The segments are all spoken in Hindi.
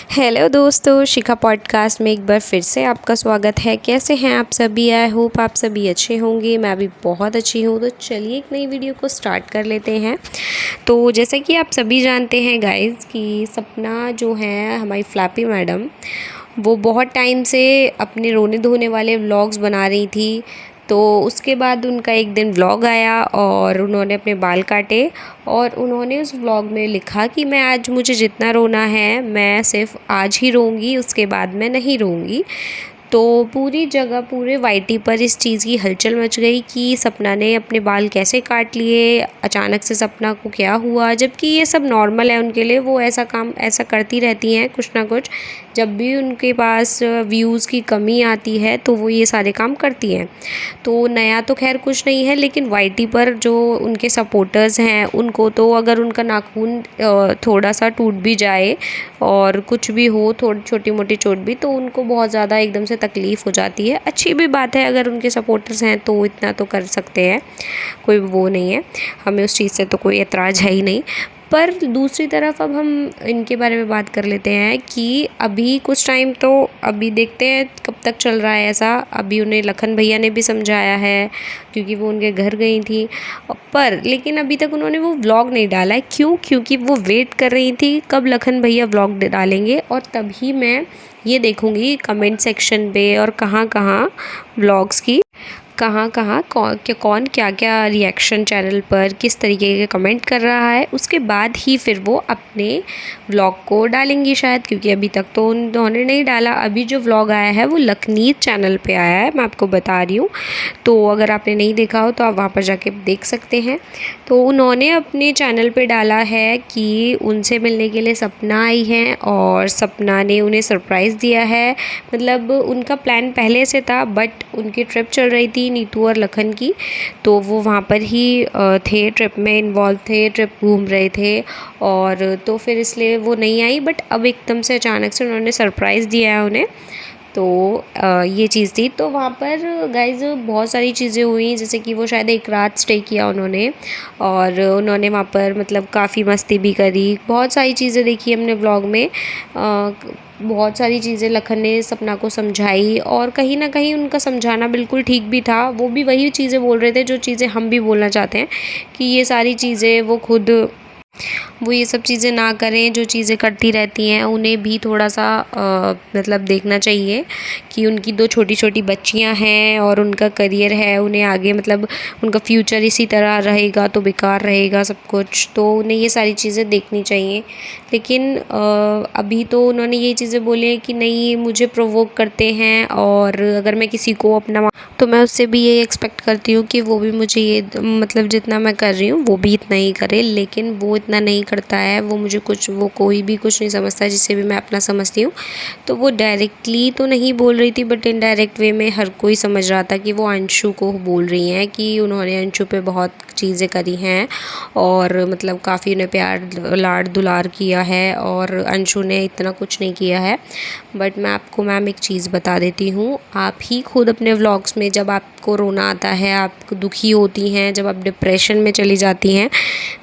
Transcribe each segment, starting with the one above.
हेलो दोस्तों, शिखा पॉडकास्ट में एक बार फिर से आपका स्वागत है। कैसे हैं आप सभी? आई होप आप सभी अच्छे होंगे। मैं भी बहुत अच्छी हूँ। तो चलिए एक नई वीडियो को स्टार्ट कर लेते हैं। तो जैसा कि आप सभी जानते हैं गाइस कि सपना जो है हमारी फ्लैपी मैडम, वो बहुत टाइम से अपने रोने धोने वाले व्लॉग्स बना रही थी। तो उसके बाद उनका एक दिन व्लॉग आया और उन्होंने अपने बाल काटे और उन्होंने उस व्लॉग में लिखा कि मैं आज, मुझे जितना रोना है मैं सिर्फ आज ही रोऊंगी, उसके बाद मैं नहीं रोऊंगी। तो पूरी जगह, पूरे वाईटी पर इस चीज़ की हलचल मच गई कि सपना ने अपने बाल कैसे काट लिए, अचानक से सपना को क्या हुआ, जबकि ये सब नॉर्मल है उनके लिए। वो ऐसा काम ऐसा करती रहती हैं कुछ ना कुछ। जब भी उनके पास व्यूज़ की कमी आती है तो वो ये सारे काम करती हैं। तो नया तो खैर कुछ नहीं है, लेकिन वाईटी पर जो उनके सपोर्टर्स हैं उनको तो अगर उनका नाखून थोड़ा सा टूट भी जाए और कुछ भी हो, थोड़ी छोटी मोटी चोट भी, तो उनको बहुत ज़्यादा एकदम से तकलीफ़ हो जाती है। अच्छी भी बात है, अगर उनके सपोर्टर्स हैं तो इतना तो कर सकते हैं, कोई वो नहीं है, हमें उस चीज़ से तो कोई एतराज़ है ही नहीं। पर दूसरी तरफ अब हम इनके बारे में बात कर लेते हैं कि अभी कुछ टाइम तो अभी देखते हैं कब तक चल रहा है ऐसा। अभी उन्हें लखन भैया ने भी समझाया है क्योंकि वो उनके घर गई थी, पर लेकिन अभी तक उन्होंने वो व्लॉग नहीं डाला है। क्यों? क्योंकि वो वेट कर रही थी कब लखन भैया व्लॉग डालेंगे, और तभी मैं ये देखूँगी कमेंट सेक्शन पे और कहाँ कहाँ व्लॉग्स की, कहाँ कहाँ कौन क्या क्या रिएक्शन चैनल पर किस तरीके के कमेंट कर रहा है। उसके बाद ही फिर वो अपने व्लॉग को डालेंगी शायद, क्योंकि अभी तक तो उन्होंने नहीं डाला। अभी जो व्लॉग आया है वो लखनीत चैनल पे आया है, मैं आपको बता रही हूँ। तो अगर आपने नहीं देखा हो तो आप वहाँ पर जाके देख सकते हैं। तो उन्होंने अपने चैनल पे डाला है कि उनसे मिलने के लिए सपना आई है और सपना ने उन्हें सरप्राइज़ दिया है। मतलब उनका प्लान पहले से था, बट उनकी ट्रिप चल रही थी नीतू और लखन की, तो वो वहाँ पर ही थे, ट्रिप में इन्वॉल्व थे, ट्रिप घूम रहे थे, और तो फिर इसलिए वो नहीं आई। बट अब एकदम से अचानक से उन्होंने सरप्राइज़ दिया है उन्हें। तो ये चीज़ थी। तो वहाँ पर गाइज़ बहुत सारी चीज़ें हुई, जैसे कि वो शायद एक रात स्टे किया उन्होंने, और उन्होंने वहाँ पर मतलब काफ़ी मस्ती भी करी, बहुत सारी चीज़ें देखी हमने व्लॉग में। बहुत सारी चीज़ें लखन ने सपना को समझाई, और कहीं ना कहीं उनका समझाना बिल्कुल ठीक भी था। वो भी वही चीज़ें बोल रहे थे जो चीज़ें हम भी बोलना चाहते हैं, कि ये सारी चीज़ें वो ये सब चीज़ें ना करें जो चीज़ें करती रहती हैं। उन्हें भी थोड़ा सा मतलब देखना चाहिए कि उनकी दो छोटी छोटी बच्चियां हैं और उनका करियर है, उन्हें आगे मतलब उनका फ्यूचर इसी तरह रहेगा तो बेकार रहेगा सब कुछ। तो उन्हें ये सारी चीज़ें देखनी चाहिए। लेकिन अभी तो उन्होंने ये चीज़ें बोली हैं कि नहीं, मुझे प्रोवोक करते हैं, और अगर मैं किसी को अपना तो मैं उससे भी ये एक्सपेक्ट करती हूँ कि वो भी मुझे ये मतलब जितना मैं कर रही हूँ वो भी इतना ही करे। लेकिन वो इतना नहीं करता है, वो मुझे कुछ, वो कोई भी कुछ नहीं समझता जिससे भी मैं अपना समझती हूँ। तो वो डायरेक्टली तो नहीं बोल रही थी, बट इनडायरेक्ट वे में हर कोई समझ रहा था कि वो अंशु को बोल रही हैं कि उन्होंने अंशु पे बहुत चीज़ें करी हैं, और मतलब काफ़ी उन्हें प्यार लाड दुलार किया है, और अंशु ने इतना कुछ नहीं किया है। बट मैं आपको मैम एक चीज़ बता देती हूँ, आप ही खुद अपने व्लॉग्स में जब आपको रोना आता है, आप दुखी होती हैं, जब आप डिप्रेशन में चली जाती हैं,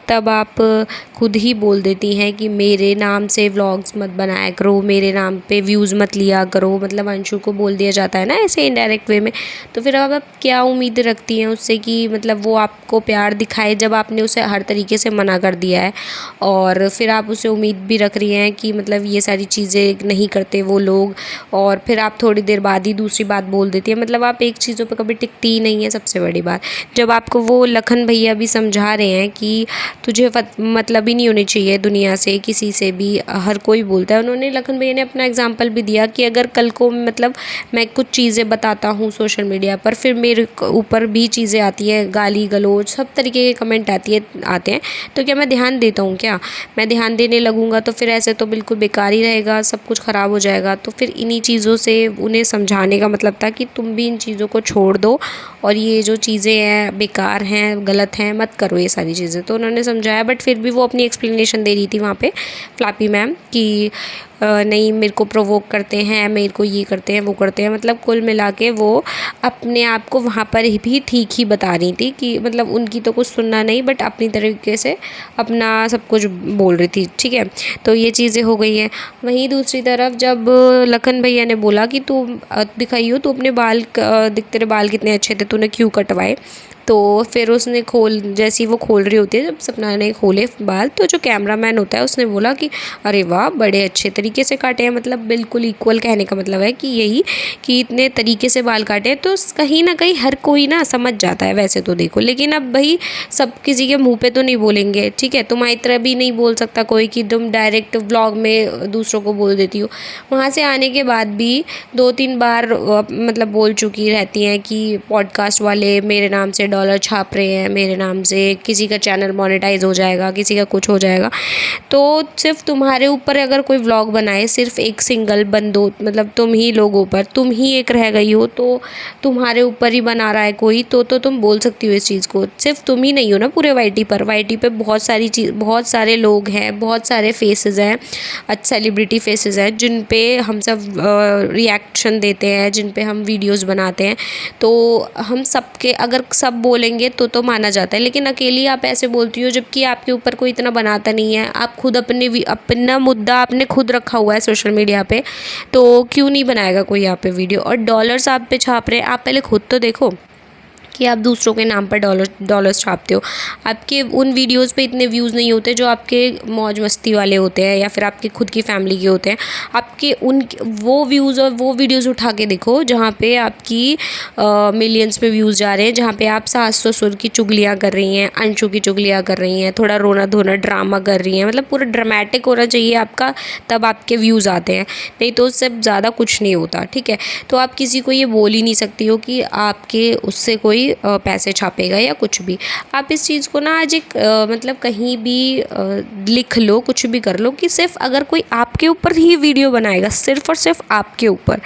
तब आप खुद ही बोल देती हैं कि मेरे नाम से व्लॉग्स मत बनाया करो, मेरे नाम पे व्यूज़ मत लिया करो। मतलब अंशु को बोल दिया जाता है ना ऐसे इनडायरेक्ट वे में। तो फिर अब आप क्या उम्मीद रखती हैं उससे कि मतलब वो आपको प्यार दिखाए, जब आपने उसे हर तरीके से मना कर दिया है। और फिर आप उसे उम्मीद भी रख रही हैं कि मतलब ये सारी चीज़ें नहीं करते वो लोग, और फिर आप थोड़ी देर बाद ही दूसरी बात बोल देती है। मतलब आप एक चीज़ों पे कभी टिकती ही नहीं है, सबसे बड़ी बात। जब आपको वो लखन भैया भी समझा रहे हैं कि तुझे मतलब ही नहीं होनी चाहिए दुनिया से, किसी से भी, हर कोई बोलता है। उन्होंने, लखन भैया ने अपना एग्जांपल भी दिया कि अगर कल को मतलब मैं कुछ चीज़ें बताता हूँ सोशल मीडिया पर, फिर मेरे ऊपर भी चीज़ें आती हैं, गाली गलौज सब तरीके के कमेंट आते हैं, तो क्या मैं ध्यान देता हूँ? क्या मैं ध्यान देने लगूँगा तो फिर ऐसे तो बिल्कुल बेकार ही रहेगा, सब कुछ ख़राब हो जाएगा। तो फिर इन्हीं चीज़ों से उन्हें समझाने का मतलब था कि तुम भी इन चीज़ों को छोड़ दो, और ये जो चीज़ें हैं बेकार हैं, गलत हैं, मत करो ये सारी चीज़ें। तो उन्होंने समझाया, बट फिर भी वो अपनी एक्सप्लेनेशन दे रही थी वहाँ पे फ्लैपी मैम कि नहीं मेरे को प्रोवोक करते हैं, मेरे को ये करते हैं वो करते हैं, मतलब कुल मिला के वो अपने आप को वहाँ पर भी ठीक ही बता रही थी कि मतलब उनकी तो कुछ सुनना नहीं, बट अपनी तरीके से अपना सब कुछ बोल रही थी। ठीक है, तो ये चीज़ें हो गई हैं। वहीं दूसरी तरफ जब लखन भैया ने बोला कि तू दिखाइयो, तू अपने बाल दिख, तेरे बाल कितने अच्छे थे, तूने क्यों कटवाए। तो फिर उसने जैसे ही वो खोल रही होती है, जब सपना ने खोले बाल, तो जो कैमरामैन होता है उसने बोला कि अरे वाह बड़े अच्छे तरीके से काटे हैं, मतलब बिल्कुल इक्वल। कहने का मतलब है कि यही कि इतने तरीके से बाल काटे हैं। तो कहीं ना कहीं हर कोई ना समझ जाता है वैसे तो देखो, लेकिन अब भाई सब किसी के मुंह पे तो नहीं बोलेंगे। ठीक है, तुम्हारी तरह भी नहीं बोल सकता कोई कि तुम डायरेक्ट व्लॉग में दूसरों को बोल देती हो। वहाँ से आने के बाद भी 2-3 बार मतलब बोल चुकी रहती हैं कि पॉडकास्ट वाले मेरे नाम से डॉलर छाप रहे हैं, मेरे नाम से किसी का चैनल मोनेटाइज हो जाएगा, किसी का कुछ हो जाएगा। तो सिर्फ तुम्हारे ऊपर अगर कोई व्लॉग बनाए, सिर्फ एक सिंगल बंदो, मतलब तुम ही लोगों पर, तुम ही एक रह गई हो, तो तुम्हारे ऊपर ही बना रहा है कोई, तो तुम बोल सकती हो इस चीज़ को। सिर्फ तुम ही नहीं हो ना पूरे वाईटी पर, वाईटी पे बहुत सारी चीज़, बहुत सारे लोग हैं, बहुत सारे फेसेस हैं, सेलिब्रिटी फेसेस हैं जिन पे हम सब रिएक्शन देते हैं, जिन पे हम वीडियोस बनाते हैं। तो हम सबके अगर सब बोलेंगे तो माना जाता है, लेकिन अकेली आप ऐसे बोलती हो जबकि आपके ऊपर कोई इतना बनाता नहीं है। आप खुद अपना मुद्दा आपने खुद रखा हुआ है सोशल मीडिया पे, तो क्यों नहीं बनाएगा कोई यहाँ पे वीडियो। और डॉलर्स आप पे छाप रहे हैं, आप पहले खुद तो देखो कि आप दूसरों के नाम पर डॉलर्स छापते हो। आपके उन वीडियोस पे इतने व्यूज़ नहीं होते जो आपके मौज मस्ती वाले होते हैं या फिर आपकी खुद की फैमिली के होते हैं। आपके उन वो व्यूज़ और वो वीडियोस उठा के देखो जहाँ पे आपकी मिलियंस में व्यूज़ जा रहे हैं, जहाँ पे आप सास ससुर की चुगलियाँ कर रही हैं, अंशु की चुगलियाँ कर रही हैं, थोड़ा रोना धोना ड्रामा कर रही हैं, मतलब पूरा ड्रामेटिक होना चाहिए आपका, तब आपके व्यूज़ आते हैं, नहीं तो उससे ज़्यादा कुछ नहीं होता। ठीक है, तो आप किसी को ये बोल ही नहीं सकती हो कि आपके उससे कोई पैसे छापेगा या कुछ भी। आप इस चीज़ को ना आज एक मतलब कहीं भी लिख लो, कुछ भी कर लो कि सिर्फ अगर कोई आपके ऊपर ही वीडियो बनाएगा, सिर्फ और सिर्फ आपके ऊपर,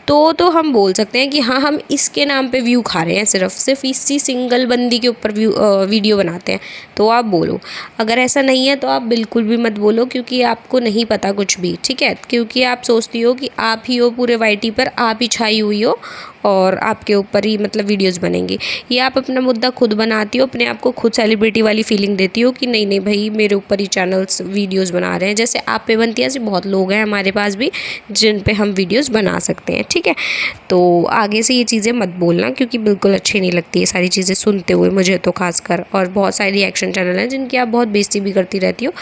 तो हम बोल सकते हैं कि हाँ हम इसके नाम पे व्यू खा रहे हैं, सिर्फ इसी सिंगल बंदी के ऊपर वीडियो बनाते हैं, तो आप बोलो। अगर ऐसा नहीं है तो आप बिल्कुल भी मत बोलो, क्योंकि आपको नहीं पता कुछ भी। ठीक है, क्योंकि आप सोचती हो कि आप ही हो पूरे वाईटी पर, आप ही छाई हुई हो और आपके ऊपर ही मतलब वीडियोस बनेंगी। ये आप अपना मुद्दा खुद बनाती हो, अपने आप को खुद सेलिब्रिटी वाली फीलिंग देती हो कि नहीं नहीं भाई मेरे ऊपर ही चैनल्स वीडियोस बना रहे हैं। जैसे आप पे बनती है, ऐसे बहुत लोग हैं हमारे पास भी जिन पे हम वीडियोस बना सकते हैं। ठीक है, तो आगे से ये चीज़ें मत बोलना, क्योंकि बिल्कुल अच्छी नहीं लगती ये सारी चीज़ें सुनते हुए मुझे तो खासकर। और बहुत सारे रिएक्शन चैनल हैं जिनकी आप बहुत बेइज्जती भी करती रहती हो,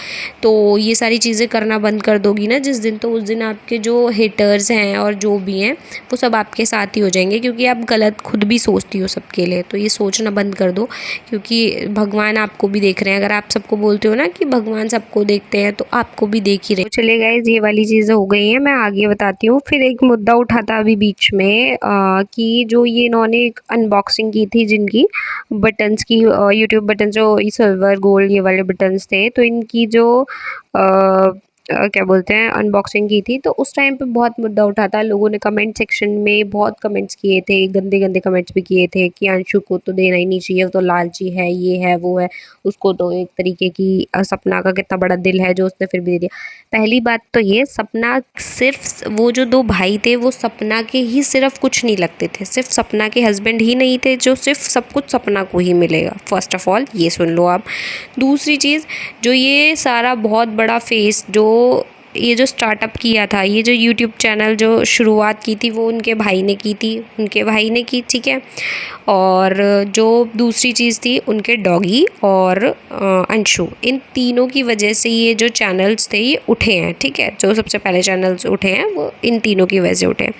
तो ये सारी चीज़ें करना बंद कर दोगी ना जिस दिन, तो उस दिन आपके जो हेटर्स हैं और जो भी हैं वो सब आपके साथ ही हो जाएंगे, क्योंकि आप गलत खुद भी सोचती हो सबके लिए। तो ये सोचना बंद कर दो, क्योंकि भगवान आपको भी देख रहे हैं। अगर आप सबको बोलते हो ना कि भगवान सबको देखते हैं, तो आपको भी देख ही रहे। तो चले गाइस, ये वाली चीज़ें हो गई हैं, मैं आगे बताती हूँ। फिर एक मुद्दा उठा था अभी बीच में कि जो ये इन्होंने एक अनबॉक्सिंग की थी जिनकी बटन्स की, यूट्यूब बटन जो सिल्वर गोल्ड ये वाले बटन्स थे, तो इनकी जो क्या बोलते हैं अनबॉक्सिंग की थी, तो उस टाइम पे बहुत मुद्दा उठा था। लोगों ने कमेंट सेक्शन में बहुत कमेंट्स किए थे, गंदे गंदे कमेंट्स भी किए थे कि अंशु को तो देना ही नहीं चाहिए, वो तो लालची है, ये है वो है, उसको तो एक तरीके की सपना का कितना बड़ा दिल है जो उसने फिर भी दे दिया। पहली बात तो ये, सपना सिर्फ वो जो 2 भाई थे वो सपना के ही सिर्फ कुछ नहीं लगते थे, सिर्फ सपना के हस्बैंड ही नहीं थे जो सिर्फ सब कुछ सपना को ही मिलेगा। फर्स्ट ऑफ ऑल ये सुन लो आप। दूसरी चीज़, जो ये सारा बहुत बड़ा फेस जो ये जो स्टार्टअप किया था, ये जो यूट्यूब चैनल जो शुरुआत की थी वो उनके भाई ने की थी, उनके भाई ने की। ठीक है, और जो दूसरी चीज़ थी उनके डॉगी और अंशु, इन तीनों की वजह से ये जो चैनल्स थे ये उठे हैं। ठीक है, जो सबसे पहले चैनल्स उठे हैं वो इन तीनों की वजह से उठे हैं।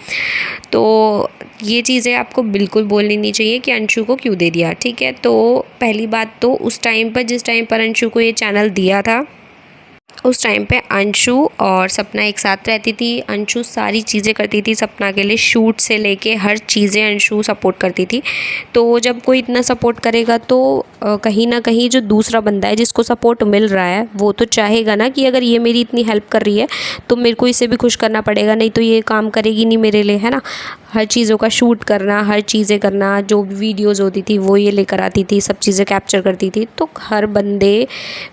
तो ये चीज़ें आपको बिल्कुल बोलनी नहीं चाहिए कि अंशु को क्यों दे दिया। ठीक है, तो पहली बात तो उस टाइम पर, जिस टाइम पर अंशु को ये चैनल दिया था, उस टाइम पे अंशु और सपना एक साथ रहती थी। अंशु सारी चीज़ें करती थी सपना के लिए, शूट से लेके हर चीज़ें अंशु सपोर्ट करती थी। तो जब कोई इतना सपोर्ट करेगा तो कहीं ना कहीं जो दूसरा बंदा है जिसको सपोर्ट मिल रहा है वो तो चाहेगा ना कि अगर ये मेरी इतनी हेल्प कर रही है तो मेरे को इसे भी खुश करना पड़ेगा, नहीं तो ये काम करेगी नहीं मेरे लिए, है ना। हर चीज़ों का शूट करना, हर चीज़ें करना, जो भी वीडियोज़ होती थी वो ये लेकर आती थी, सब चीज़ें कैप्चर करती थी। तो हर बंदे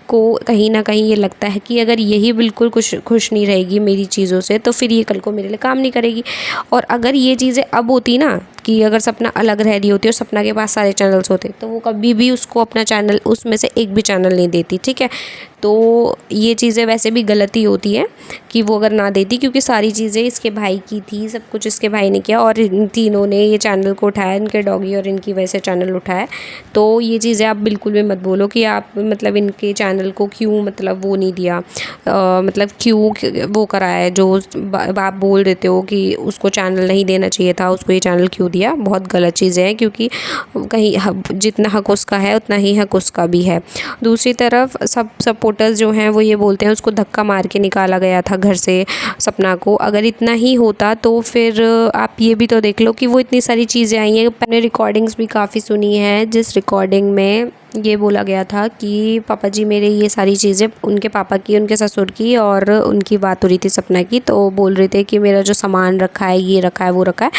को कहीं ना कहीं ये लगता है कि अगर यही बिल्कुल खुश नहीं रहेगी मेरी चीज़ों से तो फिर ये कल को मेरे लिए काम नहीं करेगी। और अगर ये चीज़ें अब होती ना कि अगर सपना अलग रह रही होती और सपना के पास सारे चैनल्स होते तो वो कभी भी उसको अपना चैनल उसमें से एक भी चैनल नहीं देती, ठीक है। तो ये चीज़ें वैसे भी गलती होती है कि वो अगर ना देती, क्योंकि सारी चीज़ें इसके भाई की थी, सब कुछ इसके भाई ने किया और इन तीनों ने ये चैनल को उठाया, इनके डॉगी और इनकी वजह से चैनल उठाया। तो ये चीज़ें आप बिल्कुल भी मत बोलो कि आप मतलब इनके चैनल को क्यों मतलब वो नहीं दिया, मतलब क्यों वो कराया है जो आप बोल देते हो कि उसको चैनल नहीं देना चाहिए था, उसको ये चैनल क्यों दिया। बहुत गलत चीज़ें हैं, क्योंकि कहीं जितना हक उसका है उतना ही हक उसका भी है। दूसरी तरफ सब सपोर्टर्स जो हैं वो ये बोलते हैं उसको धक्का मार के निकाला गया था घर से सपना को। अगर इतना ही होता तो फिर आप ये भी तो देख लो कि वो इतनी सारी चीज़ें आई हैं। मैंने रिकॉर्डिंग्स भी काफ़ी सुनी है जिस रिकॉर्डिंग में ये बोला गया था कि पापा जी मेरे ये सारी चीज़ें, उनके पापा की, उनके ससुर की, और उनकी बात हो रही थी सपना की। तो बोल रहे थे कि मेरा जो सामान रखा है, ये रखा है, वो रखा है,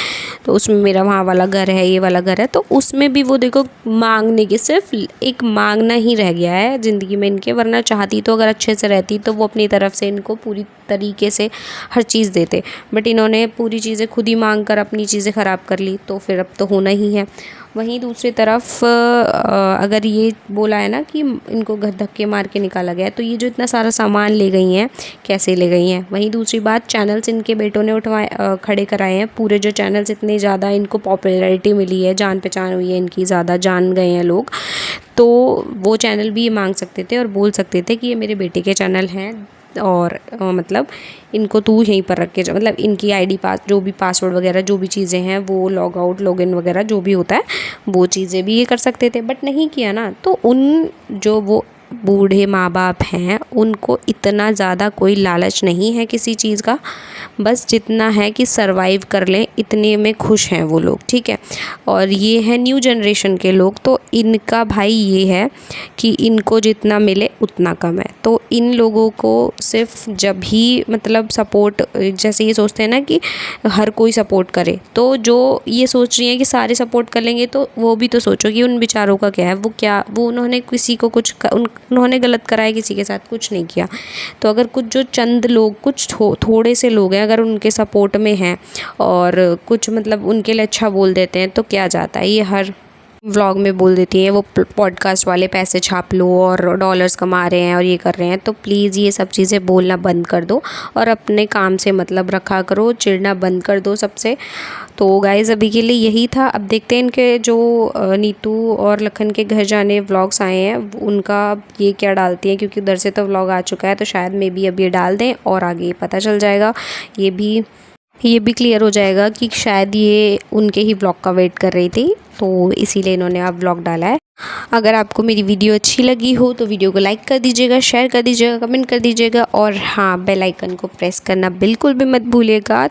तो उसमें मेरा वहाँ वाला घर है, ये वाला घर है। तो उसमें भी वो देखो मांगने की, सिर्फ एक मांगना ही रह गया है ज़िंदगी में इनके। वरना चाहती तो अगर अच्छे से रहती तो वो अपनी तरफ से इनको पूरी तरीके से हर चीज़ देते, बट इन्होंने पूरी चीज़ें खुद ही मांग कर अपनी चीज़ें ख़राब कर ली। तो फिर अब तो होना ही है। वहीं दूसरी तरफ अगर ये बोला है ना कि इनको घर धक्के मार के निकाला गया है, तो ये जो इतना सारा सामान ले गई हैं कैसे ले गई हैं। वहीं दूसरी बात, चैनल्स इनके बेटों ने उठवाए खड़े कराए हैं पूरे। जो चैनल्स इतने ज़्यादा इनको पॉपुलैरिटी मिली है, जान पहचान हुई है इनकी, ज़्यादा जान गए हैं लोग, तो वो चैनल भी ये मांग सकते थे और बोल सकते थे कि ये मेरे बेटे के चैनल हैं और मतलब इनको तू यहीं पर रख के मतलब इनकी आईडी पास जो भी पासवर्ड वगैरह जो भी चीज़ें हैं वो लॉग आउट लॉग इन वगैरह जो भी होता है वो चीज़ें भी ये कर सकते थे, बट नहीं किया ना। तो उन जो वो बूढ़े माँ बाप हैं उनको इतना ज़्यादा कोई लालच नहीं है किसी चीज़ का, बस जितना है कि सरवाइव कर लें इतने में खुश हैं वो लोग, ठीक है। और ये है न्यू जनरेशन के लोग, तो इनका भाई ये है कि इनको जितना मिले उतना कम है। तो इन लोगों को सिर्फ जब ही मतलब सपोर्ट, जैसे ये सोचते हैं ना कि हर कोई सपोर्ट करे, तो जो ये सोच रही हैं कि सारे सपोर्ट कर लेंगे, तो वो भी तो सोचो कि उन बेचारों का क्या है, वो उन्होंने किसी को कुछ उन्होंने गलत कराया किसी के साथ, कुछ नहीं किया। तो अगर कुछ जो चंद लोग, कुछ थोड़े से लोग हैं अगर उनके सपोर्ट में हैं और कुछ मतलब उनके लिए अच्छा बोल देते हैं तो क्या जाता है। ये हर व्लॉग में बोल देती हैं वो पॉडकास्ट वाले पैसे छाप लो और डॉलर्स कमा रहे हैं और ये कर रहे हैं। तो प्लीज़ ये सब चीज़ें बोलना बंद कर दो और अपने काम से मतलब रखा करो, चिढ़ना बंद कर दो सबसे। तो गाइज़ अभी के लिए यही था। अब देखते हैं इनके जो नीतू और लखन के घर जाने व्लॉग्स आए हैं उनका ये क्या डालती हैं, क्योंकि उधर से तो व्लॉग आ चुका है, तो शायद मे बी अब ये डाल दें और आगे पता चल जाएगा। ये भी क्लियर हो जाएगा कि शायद ये उनके ही व्लॉग का वेट कर रही थी, तो इसीलिए इन्होंने अब व्लॉग डाला है। अगर आपको मेरी वीडियो अच्छी लगी हो तो वीडियो को लाइक कर दीजिएगा, शेयर कर दीजिएगा, कमेंट कर दीजिएगा और हाँ, बेल आइकन को प्रेस करना बिल्कुल भी मत भूलिएगा।